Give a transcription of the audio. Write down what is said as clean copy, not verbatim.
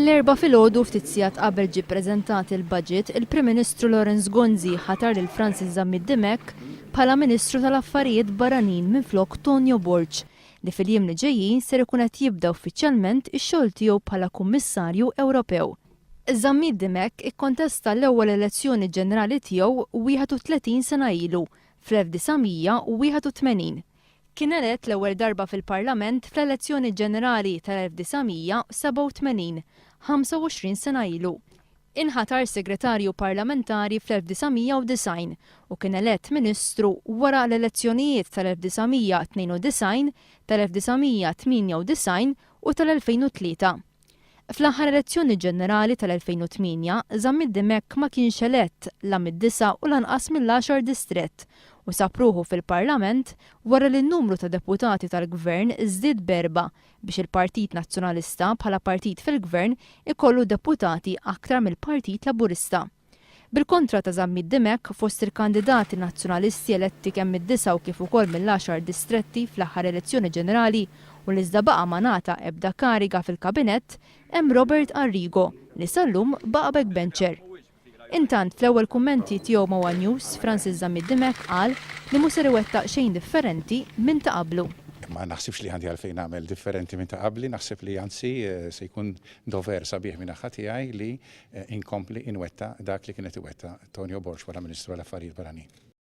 L-erba filgħodu ftit sigħat qabel ġie ppreżentat il-budget, il-Prim Ministru Lawrence Gonzi ħatar lil Francis Zammid-Dimech bħala Ministru tal-Affarijiet Barranin minflok Tonio Borg, li fil-jiem li ġejjin ser ikun qed jibda uffiċjalment ix-xogħol tiegħu bħala Kummissarju Ewropew. Zammid-Dimech ikkontesta l-ewwel elezzjoni ġenerali tiegħu 31 sena ilu fl-1981. Kien elett l-ewwel darba fil-Parlament fl-elezzjoni ġenerali tal-1987, 25 sena ilu. Inħatar segretarju parlamentari fl-1990 u kien elett Ministru wara l-elezzjonijiet tal-1992, tal-1998 u tal-2003. Fl-aħħar elezzjoni ġenerali tal-2008, Zammid-Dimech ma kienx elett la mid-9 u lanqas mill-10 distrett u sapruħu fil-Parlament wara li n-numru ta' deputati tal-Gvern żdied b'4 biex il-Partit Nazzjonalista bħala partit fil-Gvern ikollu deputati aktar mill-Partit Laburista. Bil-kontra ta' Zammid-Dimech fost il-kandidati nazzjonalisti eletti kemm mid-9 kif ukoll mill-10 distretti fl-aħħar elezzjoni ġenerali u li iżda baqa' ma ngħata ebda kariga fil-kabinett hemm Robert Arrigo li sallum baqa' backbencher. Intant fl-ewwel kummenti tiegħu ma' One News, Francis Zammid-Dimech qal li mhux ser iwettaq xejn differenti minn ta' qablu. Ma naħsibx li għandi għalfejn nagħmel differenti minn ta' qabli, naħseb li anzi se jkun dover sabiħ minn aħħa tiegħi li inkompli inwettaq dak li kienet iwettaq Tonio Borg bħala Ministru tal-Affarijiet Barranin.